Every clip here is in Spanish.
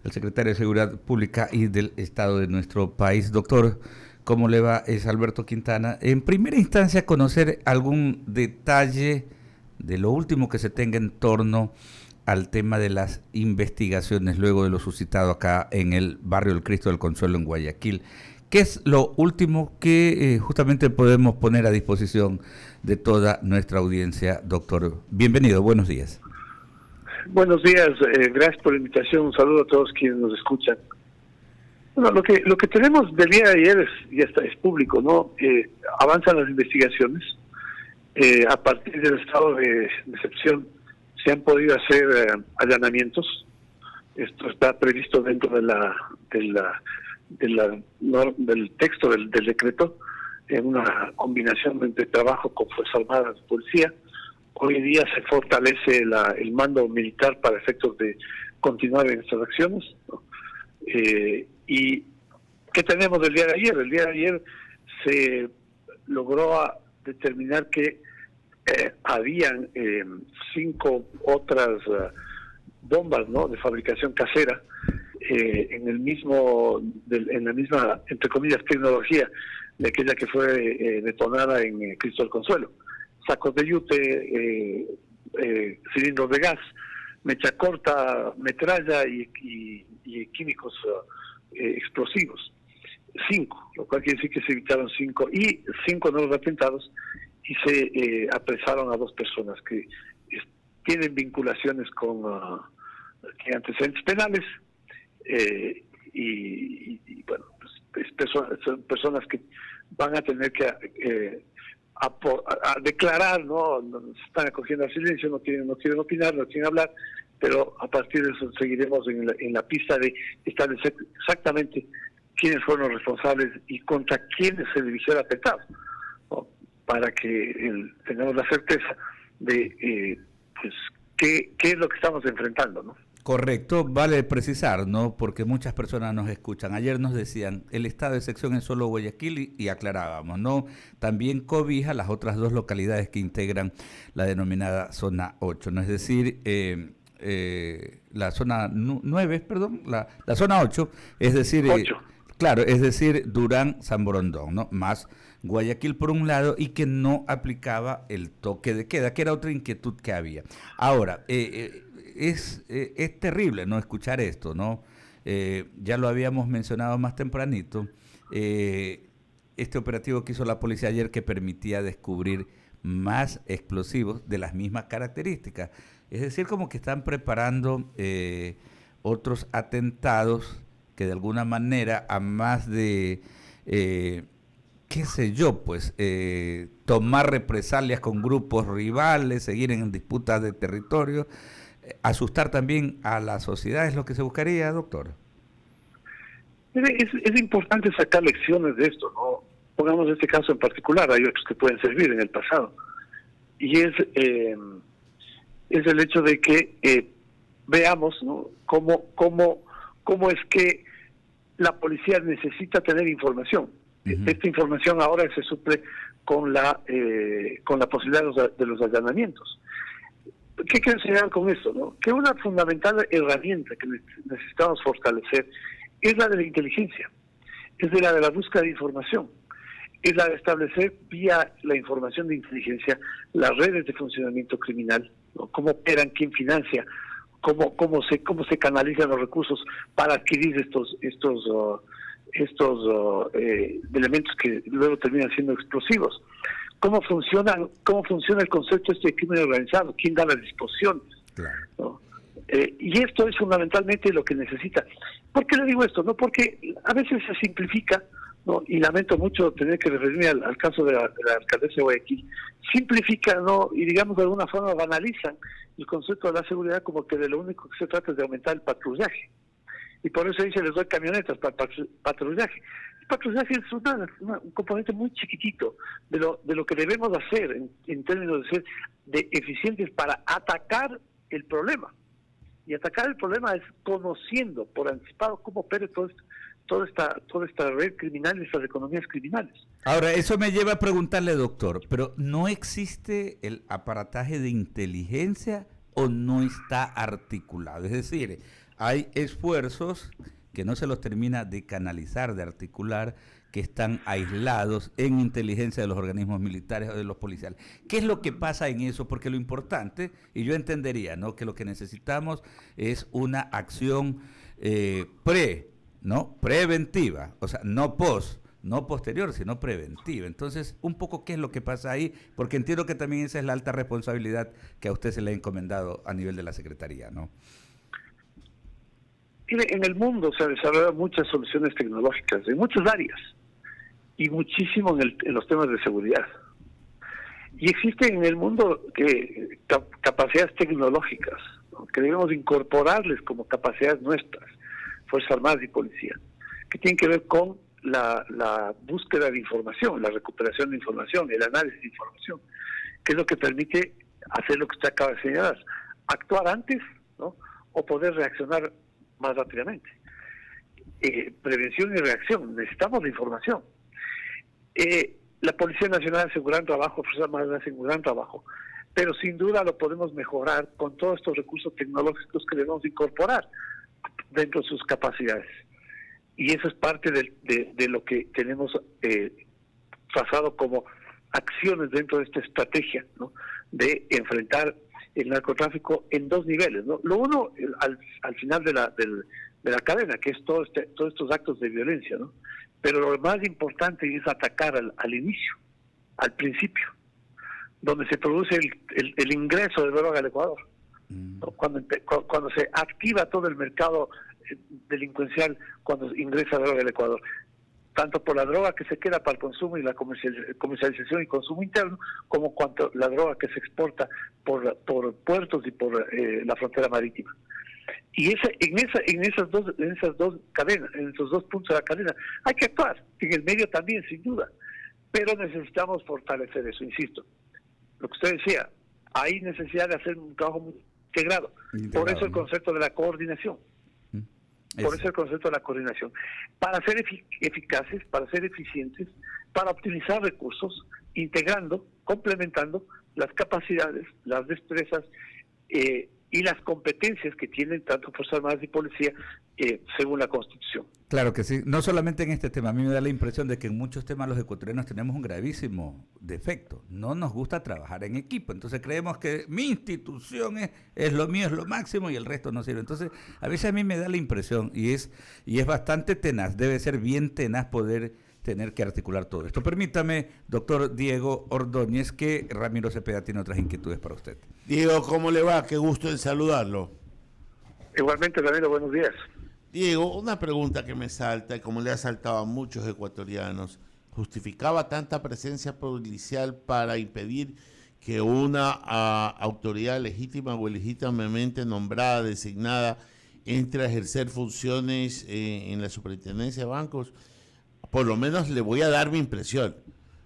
el secretario de Seguridad Pública y del Estado de nuestro país. Doctor, ¿cómo le va? Es Alberto Quintana. En primera instancia, conocer algún detalle de lo último que se tenga en torno al tema de las investigaciones luego de lo suscitado acá en el barrio del Cristo del Consuelo en Guayaquil. ¿Qué es lo último que justamente podemos poner a disposición de toda nuestra audiencia, doctor? Bienvenido, buenos días. Buenos días, gracias por la invitación, un saludo a todos quienes nos escuchan. Bueno, lo que tenemos del día de ayer ya es público, ¿no? Avanzan las investigaciones, a partir del estado de excepción se han podido hacer allanamientos. Esto está previsto dentro del texto del decreto, en una combinación entre trabajo con Fuerzas Armadas y Policía. Hoy día se fortalece el mando militar para efectos de continuar en estas acciones, ¿no? ¿Y qué tenemos del día de ayer? El día de ayer se logró determinar que habían 5 otras bombas, ¿no?, de fabricación casera en la misma, entre comillas, tecnología de aquella que fue detonada en Cristo del Consuelo. Sacos de yute, cilindros de gas, mecha corta, metralla y químicos explosivos. 5, lo cual quiere decir que se evitaron 5 y 5 nuevos atentados, y se apresaron a 2 personas que tienen vinculaciones con antecedentes penales, y bueno, pues, son personas que van a tener que a declarar, ¿no? Se están acogiendo al silencio, no quieren opinar, no quieren hablar, pero a partir de eso seguiremos en la pista de establecer exactamente quiénes fueron los responsables y contra quiénes se dirigió el atentado, ¿no?, para que tengamos la certeza de pues qué es lo que estamos enfrentando, ¿no? Correcto, vale precisar, ¿no? Porque muchas personas nos escuchan. Ayer nos decían, el estado de excepción es solo Guayaquil y aclarábamos, ¿no? También cobija las otras 2 localidades que integran la denominada zona 8, ¿no? Es decir, la zona 9, perdón, la zona 8, es decir, 8. Claro, es decir, Durán, San Borondón, ¿no? Más Guayaquil por un lado, y que no aplicaba el toque de queda, que era otra inquietud que había. Ahora, es terrible no escuchar esto, ¿no? Ya lo habíamos mencionado más tempranito, este operativo que hizo la policía ayer, que permitía descubrir más explosivos de las mismas características. Es decir, como que están preparando otros atentados que de alguna manera, a más de, qué sé yo, pues, tomar represalias con grupos rivales, seguir en disputas de territorio, asustar también a la sociedad, ¿es lo que se buscaría, doctor? Es importante sacar lecciones de esto, ¿no? Pongamos este caso en particular, hay otros que pueden servir en el pasado, y es el hecho de que veamos, ¿no?, cómo es que la policía necesita tener información. Uh-huh. Esta información ahora se suple con la posibilidad de los allanamientos. ¿Qué quiero enseñar con esto, no? Que una fundamental herramienta que necesitamos fortalecer es la de la inteligencia, es la de la búsqueda de información, es la de establecer vía la información de inteligencia las redes de funcionamiento criminal, ¿no? Cómo operan, quién financia, cómo se canalizan los recursos para adquirir estos elementos que luego terminan siendo explosivos. ¿Cómo funciona el concepto de crimen organizado? ¿Quién da las disposiciones? Claro. ¿No? Y esto es fundamentalmente lo que necesita. ¿Por qué le digo esto? No, porque a veces se simplifica, ¿no? Y lamento mucho tener que referirme al caso de la alcaldesa de Guayaquil. Simplifica, ¿no? Y digamos de alguna forma banalizan el concepto de la seguridad, como que de lo único que se trata es de aumentar el patrullaje. Y por eso ahí se les doy camionetas para patrullaje. El patrullaje es un componente muy chiquitito de lo que debemos hacer en términos de ser eficientes para atacar el problema. Y atacar el problema es conociendo por anticipado cómo opera toda esta red criminal y estas economías criminales. Ahora, eso me lleva a preguntarle, doctor, ¿pero no existe el aparataje de inteligencia o no está articulado? Es decir, hay esfuerzos que no se los termina de canalizar, de articular, que están aislados en inteligencia de los organismos militares o de los policiales. ¿Qué es lo que pasa en eso? Porque lo importante, y yo entendería, ¿no?, que lo que necesitamos es una acción ¿no?, preventiva, o sea, no no posterior, sino preventiva. Entonces, un poco qué es lo que pasa ahí, porque entiendo que también esa es la alta responsabilidad que a usted se le ha encomendado a nivel de la Secretaría, ¿no? Mire, en el mundo se han desarrollado muchas soluciones tecnológicas en muchas áreas y muchísimo en los temas de seguridad. Y existen en el mundo capacidades tecnológicas, ¿no?, que debemos incorporarles como capacidades nuestras, Fuerzas Armadas y Policía, que tienen que ver con la búsqueda de información, la recuperación de información, el análisis de información, que es lo que permite hacer lo que usted acaba de señalar, actuar antes, ¿no?, o poder reaccionar más rápidamente. Prevención y reacción, necesitamos la información. La Policía Nacional hace un gran trabajo, Fuerzas Armadas hace un gran trabajo, pero sin duda lo podemos mejorar con todos estos recursos tecnológicos que debemos incorporar dentro de sus capacidades. Y eso es parte de lo que tenemos trazado como acciones dentro de esta estrategia, ¿no?, de enfrentar el narcotráfico en dos niveles, ¿no? Lo uno, al final de la cadena, que es todos estos actos de violencia, ¿no? Pero lo más importante es atacar al inicio, al principio, donde se produce el ingreso de droga al Ecuador, ¿no? Cuando se activa todo el mercado delincuencial, cuando ingresa droga al Ecuador, tanto por la droga que se queda para el consumo y la comercialización y consumo interno, como cuanto la droga que se exporta por puertos y por la frontera marítima. Y en esas dos cadenas, en esos dos puntos de la cadena, hay que actuar. En el medio también, sin duda. Pero necesitamos fortalecer eso, insisto. Lo que usted decía, hay necesidad de hacer un trabajo muy integrado. Por eso el concepto de la coordinación. Por eso el concepto de la coordinación. Para ser eficaces, para ser eficientes, para optimizar recursos, integrando, complementando las capacidades, las destrezas y las competencias que tienen tanto Fuerzas Armadas y Policía según la Constitución. Claro que sí, no solamente en este tema, a mí me da la impresión de que en muchos temas los ecuatorianos tenemos un gravísimo defecto, no nos gusta trabajar en equipo, entonces creemos que mi institución es lo mío, es lo máximo y el resto no sirve, entonces a veces a mí me da la impresión y es bastante tenaz, debe ser bien tenaz poder tener que articular todo esto. Permítame, doctor Diego Ordóñez, que Ramiro Cepeda tiene otras inquietudes para usted. Diego, ¿cómo le va? Qué gusto en saludarlo. Igualmente, Ramiro, buenos días. Diego, una pregunta que me salta, y como le ha saltado a muchos ecuatorianos, ¿justificaba tanta presencia policial para impedir que una autoridad legítima o legítimamente nombrada, designada, entre a ejercer funciones en la superintendencia de bancos? Por lo menos le voy a dar mi impresión.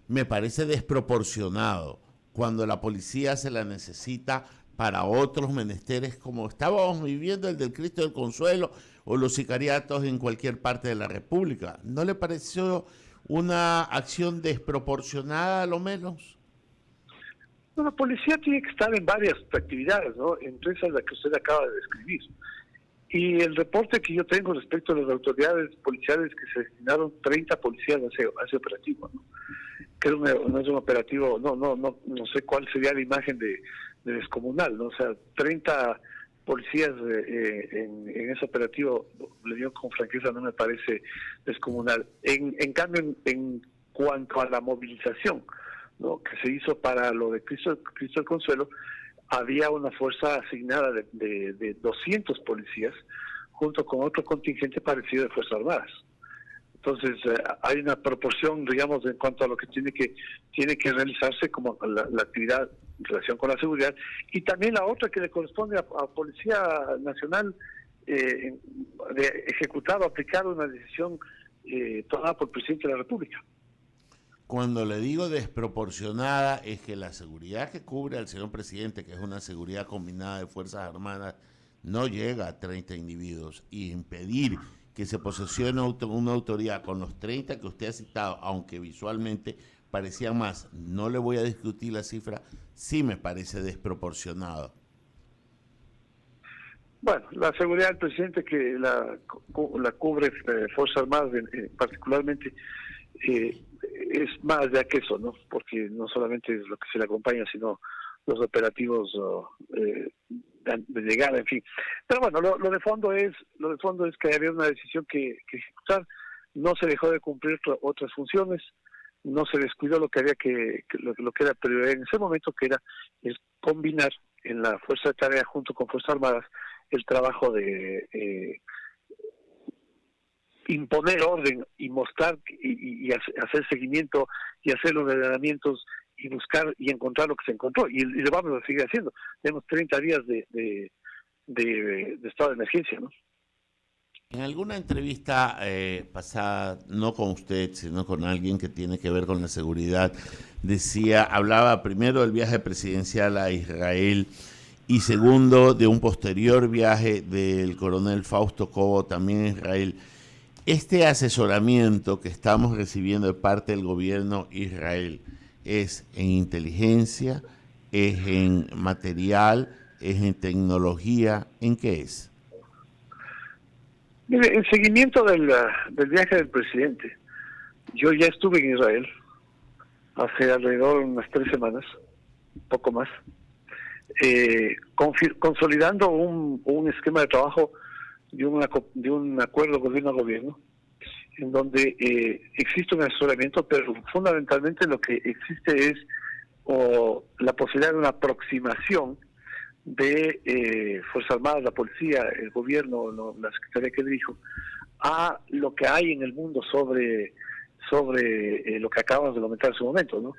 Me parece desproporcionado cuando la policía se la necesita para otros menesteres, como estábamos viviendo el del Cristo del Consuelo o los sicariatos en cualquier parte de la República. ¿No le pareció una acción desproporcionada a lo menos? Bueno, la policía tiene que estar en varias actividades, ¿no?, entre esas la que usted acaba de describir. Y el reporte que yo tengo respecto a las autoridades policiales, que se destinaron 30 policías a ese operativo, ¿no?, que no es un operativo, no sé cuál sería la imagen de descomunal, ¿no? O sea, 30 policías en ese operativo, le digo con franqueza, no me parece descomunal. En cambio, en cuanto a la movilización, ¿no?, que se hizo para lo de Cristo del Consuelo, había una fuerza asignada de 200 policías, junto con otro contingente parecido de Fuerzas Armadas. Entonces, hay una proporción, digamos, en cuanto a lo que tiene que realizarse como la actividad en relación con la seguridad, y también la otra que le corresponde a Policía Nacional, de ejecutar o aplicar una decisión tomada por el Presidente de la República. Cuando le digo desproporcionada, es que la seguridad que cubre al señor presidente, que es una seguridad combinada de Fuerzas Armadas, no llega a 30 individuos, y impedir que se posesione una autoridad con los 30 que usted ha citado, aunque visualmente parecían más, no le voy a discutir la cifra, sí me parece desproporcionado. Bueno, la seguridad del presidente que la cubre Fuerzas Armadas particularmente es más allá que eso, ¿no? Porque no solamente es lo que se le acompaña, sino los operativos de llegada, en fin. Pero bueno, lo de fondo es que había una decisión que ejecutar, no se dejó de cumplir otras funciones, no se descuidó lo que había lo que era prioridad en ese momento, que era el combinar en la fuerza de tarea junto con Fuerzas Armadas el trabajo de imponer orden y mostrar y hacer seguimiento y hacer los ordenamientos y buscar y encontrar lo que se encontró, y lo vamos a seguir haciendo. Tenemos 30 días de estado de emergencia, ¿no? En alguna entrevista pasada, no con usted, sino con alguien que tiene que ver con la seguridad, hablaba primero del viaje presidencial a Israel y segundo de un posterior viaje del coronel Fausto Cobo también a Israel. Este asesoramiento que estamos recibiendo de parte del gobierno Israel es en inteligencia, es en material, es en tecnología, ¿en qué es? Mire, en seguimiento del viaje del presidente, yo ya estuve en Israel hace alrededor de unas 3 semanas, poco más, consolidando un esquema de trabajo de un acuerdo gobierno a gobierno, en donde existe un asesoramiento, pero fundamentalmente lo que existe es la posibilidad de una aproximación de Fuerzas Armadas, la policía, el gobierno, la secretaría que dirijo, a lo que hay en el mundo sobre lo que acabamos de comentar en su momento, ¿no?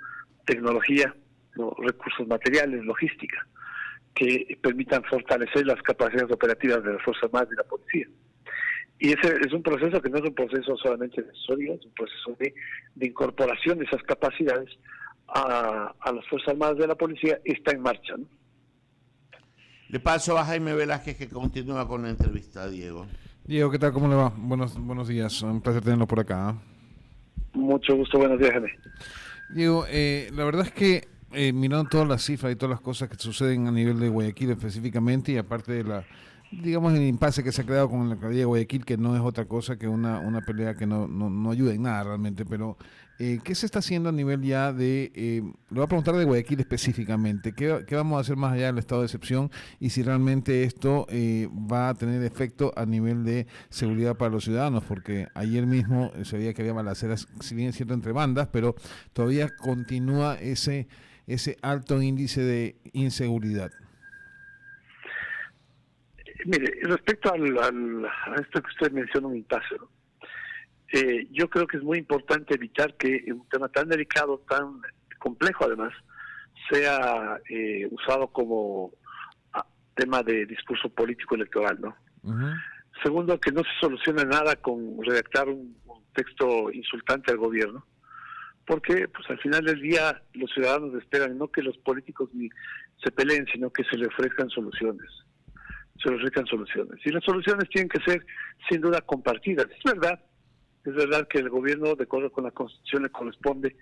Tecnología, ¿no? Recursos materiales, logística, que permitan fortalecer las capacidades operativas de las Fuerzas Armadas y la policía. Y ese es un proceso que no es un proceso solamente de asesoría, es un proceso de incorporación de esas capacidades a las Fuerzas Armadas de la policía, está en marcha, ¿no? Le paso a Jaime Velázquez, que continúa con la entrevista, Diego. Diego, ¿qué tal? ¿Cómo le va? Buenos días, un placer tenerlo por acá. Mucho gusto, buenos días, Jaime. Diego, la verdad es que mirando todas las cifras y todas las cosas que suceden a nivel de Guayaquil específicamente, y aparte de digamos, el impasse que se ha creado con la alcaldía de Guayaquil, que no es otra cosa que una pelea que no ayuda en nada realmente, pero ¿qué se está haciendo a nivel ya le voy a preguntar de Guayaquil específicamente, ¿qué vamos a hacer más allá del estado de excepción y si realmente esto va a tener efecto a nivel de seguridad para los ciudadanos? Porque ayer mismo se veía que había balaceras, si bien es cierto, entre bandas, pero todavía continúa ese alto índice de inseguridad. Mire, respecto a esto que usted menciona, un impasse, ¿no? Yo creo que es muy importante evitar que un tema tan delicado, tan complejo además, sea usado como tema de discurso político electoral, ¿no? Uh-huh. Segundo, que no se soluciona nada con redactar un texto insultante al gobierno, porque pues al final del día los ciudadanos esperan no que los políticos ni se peleen, sino que se les ofrezcan soluciones. Y las soluciones tienen que ser sin duda compartidas. Es verdad que el gobierno, de acuerdo con la Constitución, le corresponde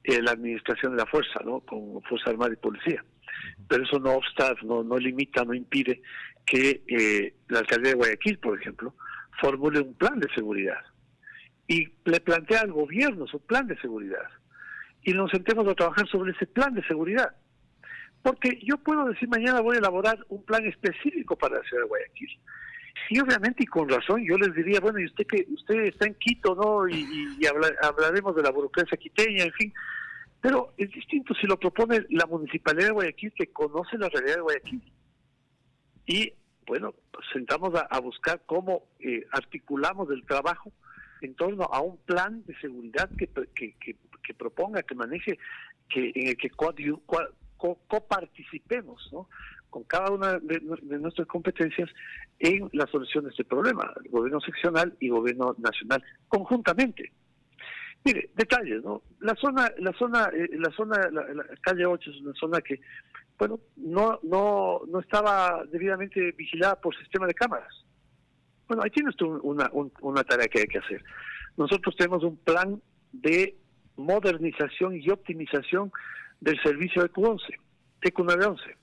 la administración de la fuerza, ¿no? Con Fuerza Armada y Policía. Pero eso no obsta, no limita, no impide que la alcaldía de Guayaquil, por ejemplo, formule un plan de seguridad y le plantea al gobierno su plan de seguridad y nos sentemos a trabajar sobre ese plan de seguridad. Porque yo puedo decir mañana voy a elaborar un plan específico para la ciudad de Guayaquil. Y obviamente y con razón yo les diría, bueno, y usted está en Quito, ¿no? Y hablaremos de la burocracia quiteña, en fin. Pero es distinto si lo propone la Municipalidad de Guayaquil, que conoce la realidad de Guayaquil. Y bueno, pues sentamos a buscar cómo articulamos el trabajo en torno a un plan de seguridad que proponga, que maneje, en el que coparticipemos, ¿no? Con cada una de nuestras competencias en la solución de este problema, el gobierno seccional y gobierno nacional conjuntamente. Mire, detalles, ¿no? La calle 8 es una zona que, bueno, no estaba debidamente vigilada por sistema de cámaras. Bueno, ahí tiene usted una tarea que hay que hacer. Nosotros tenemos un plan de modernización y optimización del servicio EQ911.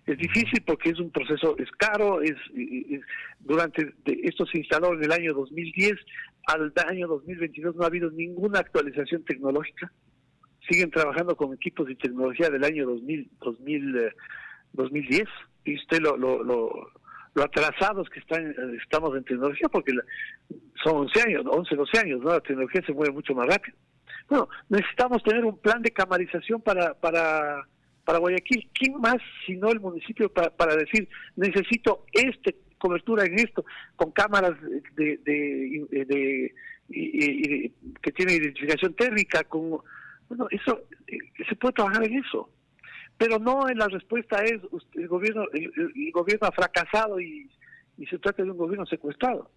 Es difícil porque es un proceso, es caro, esto se instaló en el año 2010, al año 2022 no ha habido ninguna actualización tecnológica. Siguen trabajando con equipos de tecnología del año 2010, y usted lo atrasados que estamos en tecnología, porque son 11 años, 11, 12 años, ¿no? La tecnología se mueve mucho más rápido. Bueno, necesitamos tener un plan de camarización para Guayaquil. ¿Quién más sino el municipio para decir, necesito cobertura en esto, con cámaras que tiene identificación térmica, bueno, eso se puede trabajar en eso, pero no en la respuesta es el gobierno ha fracasado y se trata de un gobierno secuestrado.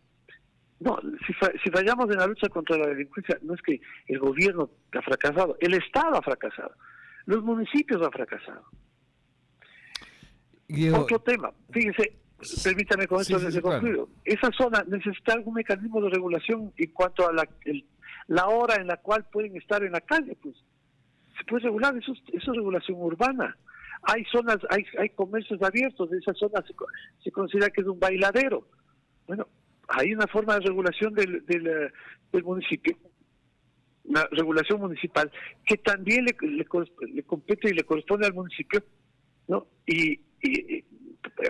No, si fallamos en la lucha contra la delincuencia, no es que el gobierno ha fracasado, el Estado ha fracasado, los municipios han fracasado. Otro tema, fíjese, permítame con esto de concluir. Esa zona necesita algún mecanismo de regulación en cuanto a la hora en la cual pueden estar en la calle, pues se puede regular, eso es regulación urbana. Hay zonas, hay comercios abiertos, de esa zona se considera que es un bailadero. Bueno, hay una forma de regulación del municipio, una regulación municipal que también le compete y le corresponde al municipio, ¿no? Y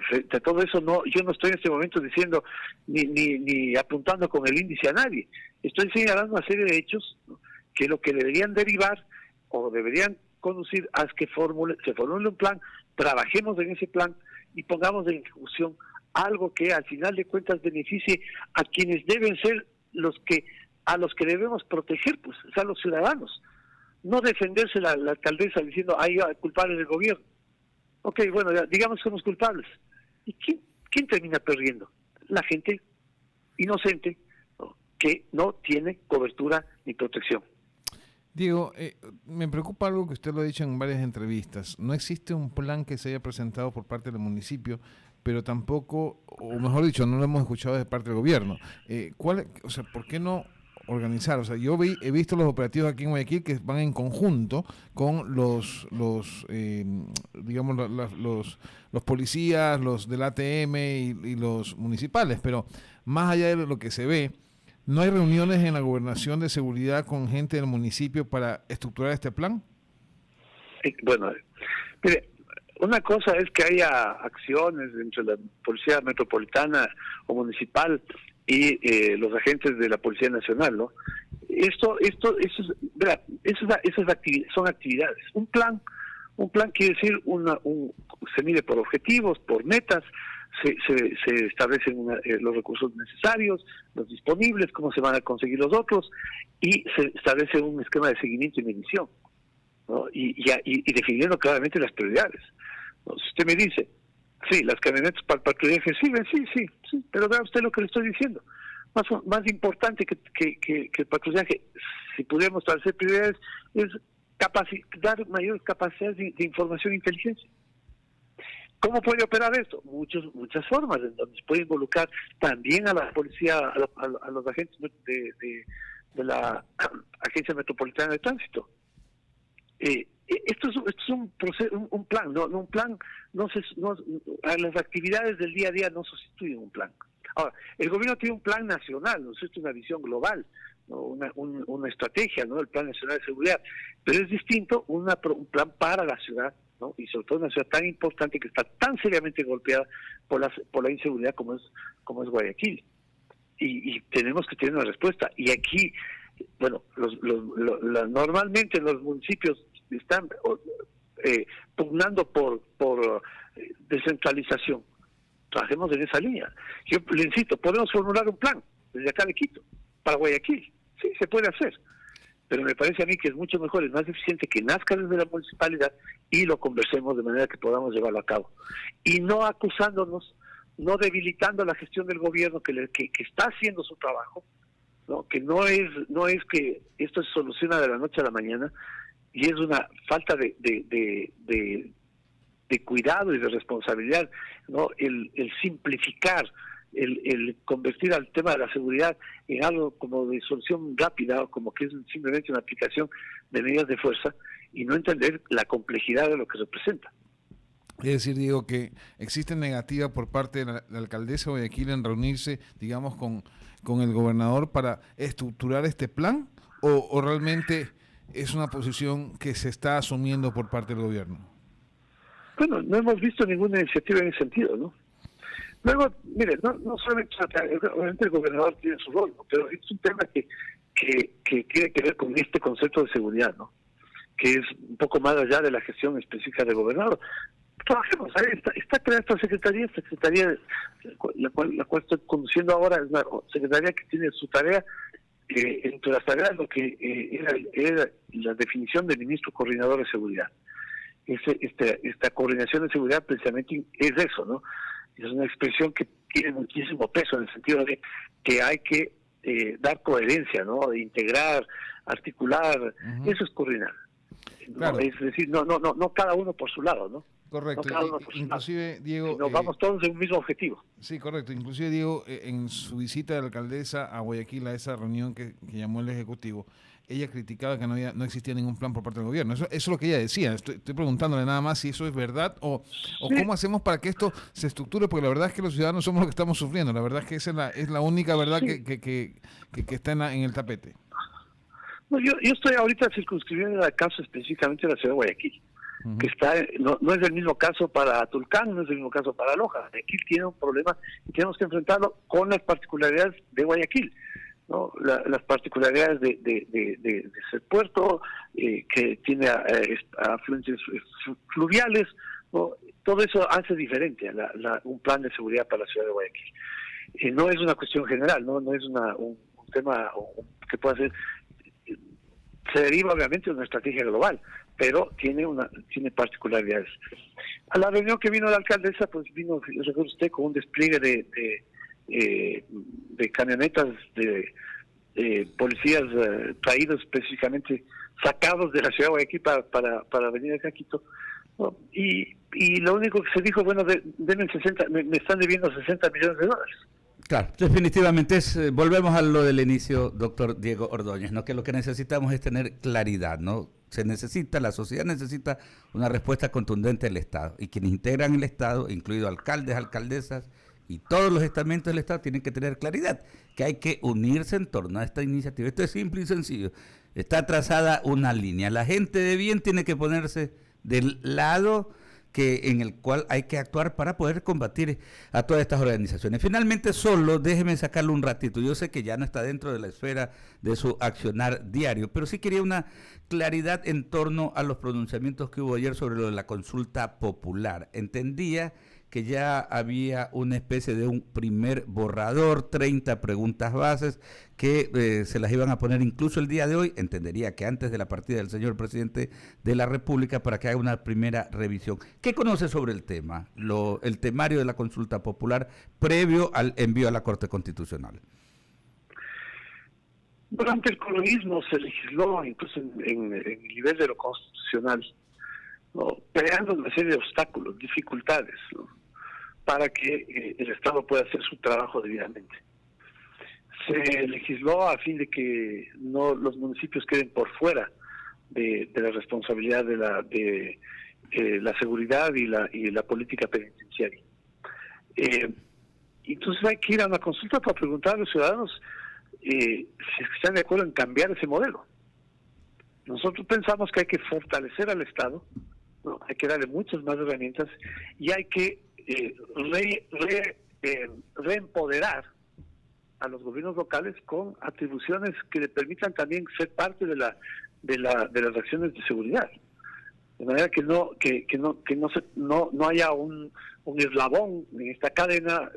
frente a todo eso, yo no estoy en este momento diciendo ni apuntando con el índice a nadie. Estoy señalando una serie de hechos, ¿no?, que lo que deberían derivar o deberían conducir a que se formule un plan, trabajemos en ese plan y pongamos en ejecución algo que al final de cuentas beneficie a quienes deben ser a los que debemos proteger, pues, o sea, los ciudadanos. No defenderse la alcaldesa diciendo, culpables del gobierno. Ok, bueno, digamos que somos culpables. ¿Y quién termina perdiendo? La gente inocente, ¿no?, que no tiene cobertura ni protección. Diego, me preocupa algo que usted lo ha dicho en varias entrevistas. No existe un plan que se haya presentado por parte del municipio, pero tampoco, o mejor dicho, no lo hemos escuchado de parte del gobierno. ¿Por qué no organizar? O sea, he visto los operativos aquí en Guayaquil que van en conjunto con los policías, los del ATM y los municipales, pero más allá de lo que se ve, ¿no hay reuniones en la gobernación de seguridad con gente del municipio para estructurar este plan? Bueno, mire, una cosa es que haya acciones entre la Policía Metropolitana o Municipal y los agentes de la Policía Nacional, ¿no? Son actividades. Un plan quiere decir se mide por objetivos, por metas, se establecen los recursos necesarios, los disponibles, cómo se van a conseguir los otros, y se establece un esquema de seguimiento y medición, ¿no? Y definiendo claramente las prioridades, ¿no? Si usted me dice, sí, las camionetas para el patrullaje sirven, sí, pero vea usted lo que le estoy diciendo. Más importante que el patrullaje, si pudiéramos establecer prioridades, es dar mayores capacidades de información e inteligencia. ¿Cómo puede operar esto? Muchas formas, en donde se puede involucrar también a la policía, a los agentes de la Agencia Metropolitana de Tránsito. Esto es un proceso, un plan, no un plan, las actividades del día a día no sustituyen un plan. Ahora, el gobierno tiene un plan nacional, ¿no es cierto?, una visión global, ¿no?, una estrategia, ¿no?, el Plan Nacional de Seguridad, pero es distinto un plan para la ciudad, ¿no?, y sobre todo una ciudad tan importante que está tan seriamente golpeada por la inseguridad como es Guayaquil, y tenemos que tener una respuesta. Y aquí, bueno, normalmente los municipios están pugnando por descentralización. Trabajemos en esa línea. Yo le insisto, podemos formular un plan desde acá de Quito para Guayaquil, sí, se puede hacer, pero me parece a mí que es mucho mejor, es más eficiente que nazca desde la municipalidad y lo conversemos de manera que podamos llevarlo a cabo, y no acusándonos, no debilitando la gestión del gobierno que está haciendo su trabajo, ¿no?, que no es que esto se soluciona de la noche a la mañana, y es una falta de cuidado y de responsabilidad, ¿no?, el simplificar, el convertir al tema de la seguridad en algo como de solución rápida, o como que es simplemente una aplicación de medidas de fuerza, y no entender la complejidad de lo que representa. Es decir, Diego, que existe negativa por parte de la alcaldesa de Guayaquil en reunirse, digamos, con el gobernador para estructurar este plan, o realmente es una posición que se está asumiendo por parte del gobierno. Bueno, no hemos visto ninguna iniciativa en ese sentido, ¿no? Luego, mire, no solamente, obviamente el gobernador tiene su rol, ¿no? Pero es un tema que tiene que ver con este concepto de seguridad, ¿no? Que es un poco más allá de la gestión específica del gobernador. Trabajemos, ahí está creada esta secretaría la cual estoy conduciendo ahora, es una secretaría que tiene su tarea, entre las tareas lo que era la definición del ministro coordinador de seguridad. Esta coordinación de seguridad precisamente es eso, ¿no? Es una expresión que tiene muchísimo peso en el sentido de que hay que dar coherencia, ¿no? De integrar, articular, eso es coordinar. Claro. ¿No? Es decir, no cada uno por su lado, ¿no? Correcto. Inclusive, Diego... Nos vamos todos en un mismo objetivo. Sí, correcto. Inclusive, Diego, en su visita de la alcaldesa a Guayaquil, a esa reunión que llamó el Ejecutivo, ella criticaba que no existía ningún plan por parte del gobierno. Eso es lo que ella decía. Estoy preguntándole nada más si eso es verdad o cómo hacemos para que esto se estructure, porque la verdad es que los ciudadanos somos los que estamos sufriendo. La verdad es que esa es la única verdad que está en el tapete. No, yo estoy ahorita circunscribiendo el caso específicamente de la ciudad de Guayaquil, que está no es el mismo caso para Tulcán, no es el mismo caso para Loja. Guayaquil tiene un problema y tenemos que enfrentarlo con las particularidades de Guayaquil, ¿no? Las particularidades de ese puerto, que tiene afluentes fluviales, ¿no? Todo eso hace diferente un plan de seguridad para la ciudad de Guayaquil. No es una cuestión general, no es un tema que pueda ser... Se deriva obviamente de una estrategia global, pero tiene particularidades. A la reunión que vino la alcaldesa, pues vino, recuerdo usted, con un despliegue de camionetas de policías traídos específicamente, sacados de la ciudad de Guayaquil para venir acá a Quito, ¿no? Y lo único que se dijo, bueno, denme 60, me están debiendo $60 millones. Claro, definitivamente volvemos a lo del inicio, doctor Diego Ordóñez, ¿no? Que lo que necesitamos es tener claridad, ¿no? La sociedad necesita una respuesta contundente del Estado, y quienes integran el Estado, incluido alcaldes, alcaldesas y todos los estamentos del Estado, tienen que tener claridad, que hay que unirse en torno a esta iniciativa. Esto es simple y sencillo. Está trazada una línea. La gente de bien tiene que ponerse del lado en el cual hay que actuar para poder combatir a todas estas organizaciones. Finalmente, solo déjeme sacarlo un ratito. Yo sé que ya no está dentro de la esfera de su accionar diario, pero sí quería una claridad en torno a los pronunciamientos que hubo ayer sobre lo de la consulta popular. Entendía que ya había una especie de un primer borrador, 30 preguntas bases, que se las iban a poner incluso el día de hoy, entendería que antes de la partida del señor presidente de la República, para que haga una primera revisión. ¿Qué conoce sobre el tema, el temario de la consulta popular previo al envío a la Corte Constitucional? Durante el colonialismo se legisló incluso en el nivel de lo constitucional, ¿no? Creando una serie de obstáculos, dificultades, ¿no? Para que el Estado pueda hacer su trabajo debidamente. Se legisló a fin de que los municipios queden por fuera de la responsabilidad de la seguridad y la política penitenciaria. Entonces hay que ir a una consulta para preguntar a los ciudadanos si están de acuerdo en cambiar ese modelo. Nosotros pensamos que hay que fortalecer al Estado, ¿no? Hay que darle muchas más herramientas y hay que reempoderar a los gobiernos locales con atribuciones que le permitan también ser parte de las acciones de seguridad, de manera que no haya un eslabón en esta cadena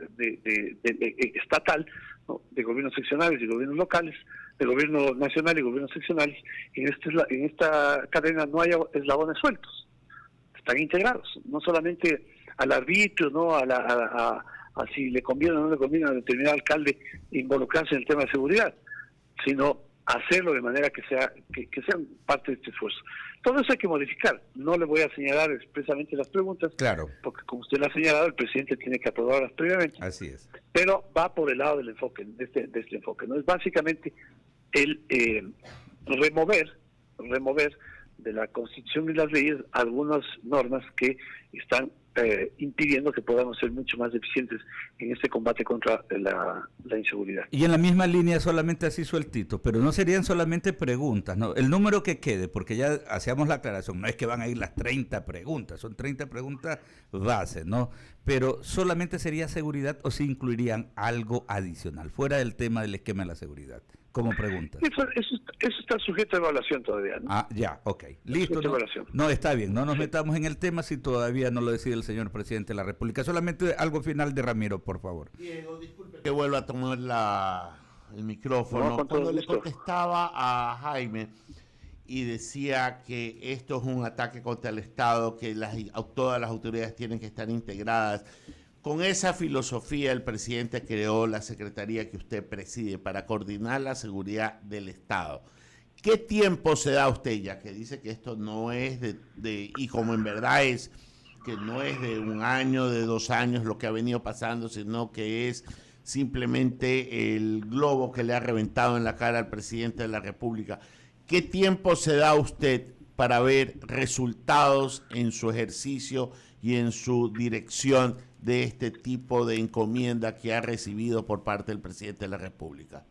estatal, ¿no? De gobiernos seccionales y gobiernos locales, de gobierno nacional y gobiernos seccionales. En esta cadena no haya eslabones sueltos, están integrados, no solamente al arbitrio, no a si le conviene o no le conviene a determinado alcalde involucrarse en el tema de seguridad, sino hacerlo de manera que sean parte de este esfuerzo. Todo eso hay que modificar. No le voy a señalar expresamente las preguntas, claro, porque como usted lo ha señalado, el presidente tiene que aprobarlas previamente. Así es. Pero va por el lado del enfoque, de este enfoque. No es básicamente el remover de la Constitución y las leyes algunas normas que están impidiendo que podamos ser mucho más eficientes en este combate contra la inseguridad. Y en la misma línea, solamente así sueltito, pero no serían solamente preguntas, ¿no? El número que quede, porque ya hacíamos la aclaración, no es que van a ir las 30 preguntas, son 30 preguntas base, ¿no? Pero solamente sería seguridad o si incluirían algo adicional, fuera del tema del esquema de la seguridad, como preguntas. Eso está sujeto a evaluación todavía, ¿no? Ah, ya, ok. Listo. No, está bien, no nos metamos en el tema si todavía no lo decide el señor presidente de la República. Solamente algo final de Ramiro, por favor. Diego, disculpe que vuelva a tomar el micrófono. No, Cuando le contestaba a Jaime y decía que esto es un ataque contra el Estado, que todas las autoridades tienen que estar integradas. Con esa filosofía, el presidente creó la secretaría que usted preside para coordinar la seguridad del Estado. ¿Qué tiempo se da a usted, ya que dice que esto no es y como en verdad es, que no es de 1 año, de 2 años lo que ha venido pasando, sino que es simplemente el globo que le ha reventado en la cara al presidente de la República? ¿Qué tiempo se da a usted para ver resultados en su ejercicio y en su dirección de este tipo de encomienda que ha recibido por parte del presidente de la República?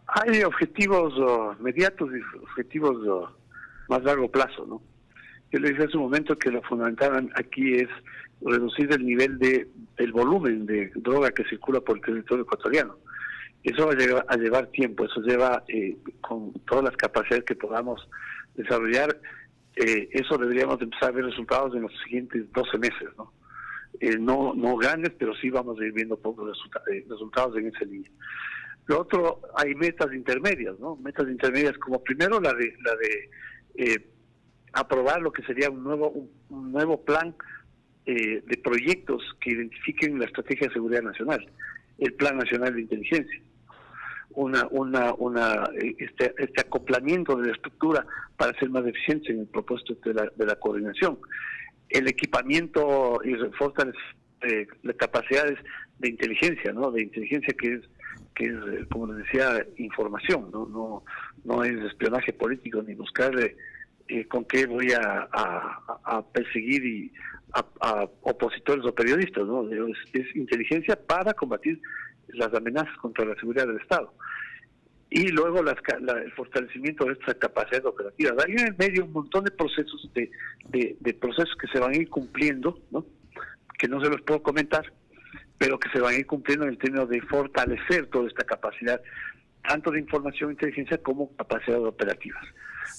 Hay objetivos mediatos y objetivos más largo plazo, ¿no? Yo le dije hace un momento que lo fundamental aquí es reducir el nivel el volumen de droga que circula por el territorio ecuatoriano. Eso va a llevar tiempo, eso lleva, con todas las capacidades que podamos desarrollar, eso deberíamos empezar a ver resultados en los siguientes 12 meses, ¿no? No grandes, pero sí vamos a ir viendo pocos resultados en esa línea. Lo otro, hay metas intermedias, ¿no? Metas intermedias como primero la de aprobar lo que sería un nuevo plan de proyectos que identifiquen la estrategia de seguridad nacional, el Plan Nacional de Inteligencia, este acoplamiento de la estructura para ser más eficientes en el propósito de la coordinación, el equipamiento y fortalecer las capacidades de inteligencia, ¿no? De inteligencia que es como les decía, información, no es espionaje político ni buscarle con qué voy a perseguir y a opositores o periodistas, ¿no? Es inteligencia para combatir las amenazas contra la seguridad del Estado. Y luego el fortalecimiento de estas capacidades operativas. Hay en el medio un montón de procesos de procesos que se van a ir cumpliendo, ¿no? Que no se los puedo comentar, pero que se van a ir cumpliendo en el término de fortalecer toda esta capacidad, tanto de información e inteligencia como capacidades operativas.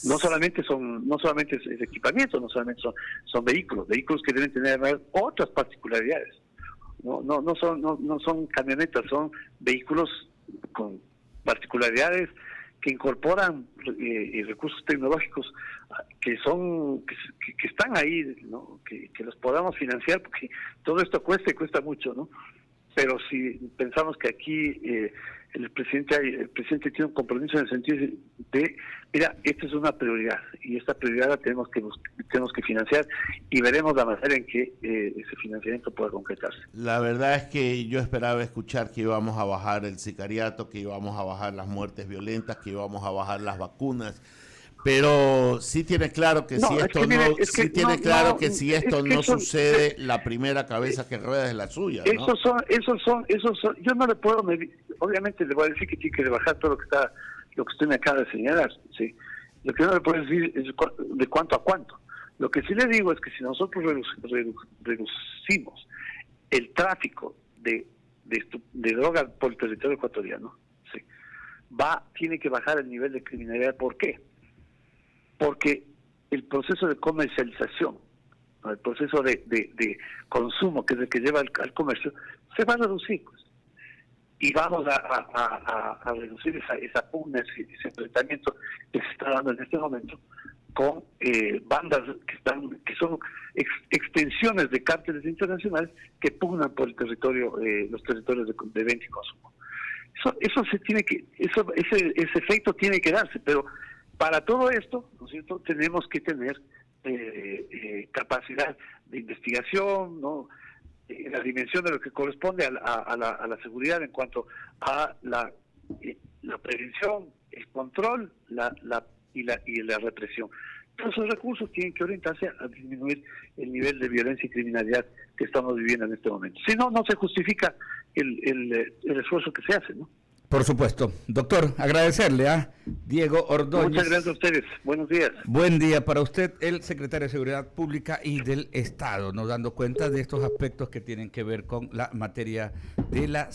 No solamente es equipamiento, no solamente son vehículos que deben tener además otras particularidades. No son camionetas, son vehículos con particularidades que incorporan recursos tecnológicos que están ahí, ¿no? Que los podamos financiar, porque todo esto cuesta mucho, ¿no? Pero si pensamos que aquí el presidente tiene un compromiso en el sentido de mira, esta es una prioridad y esta prioridad la tenemos que financiar, y veremos la manera en que ese financiamiento pueda concretarse. La verdad es que yo esperaba escuchar que íbamos a bajar el sicariato, que íbamos a bajar las muertes violentas, que íbamos a bajar las vacunas, pero sí tiene claro que si esto no sucede, la primera cabeza que rueda es la suya, ¿no? Esos son, yo no le puedo medir, obviamente le voy a decir que tiene que bajar todo lo que usted me acaba de señalar, ¿sí? Lo que no le puedo decir es de cuánto a cuánto. Lo que sí le digo es que si nosotros reducimos el tráfico de drogas por el territorio ecuatoriano, ¿sí? Tiene que bajar el nivel de criminalidad. ¿Por qué? Porque el proceso de comercialización, ¿no? El proceso de consumo, que es el que lleva al comercio, se va a reducir, pues. Y vamos a reducir esa pugna, ese enfrentamiento que se está dando en este momento con bandas que son extensiones de cárteles internacionales que pugnan por el territorio, los territorios de venta y consumo. Ese efecto tiene que darse, pero para todo esto, ¿no es cierto?, tenemos que tener capacidad de investigación, ¿no?, la dimensión de lo que corresponde a la seguridad en cuanto a la prevención, el control y la represión. Todos esos recursos tienen que orientarse a disminuir el nivel de violencia y criminalidad que estamos viviendo en este momento. Si no, no se justifica el esfuerzo que se hace, ¿no? Por supuesto. Doctor, agradecerle a Diego Ordóñez. Muchas gracias a ustedes. Buenos días. Buen día para usted, el secretario de Seguridad Pública y del Estado, nos dando cuenta de estos aspectos que tienen que ver con la materia de la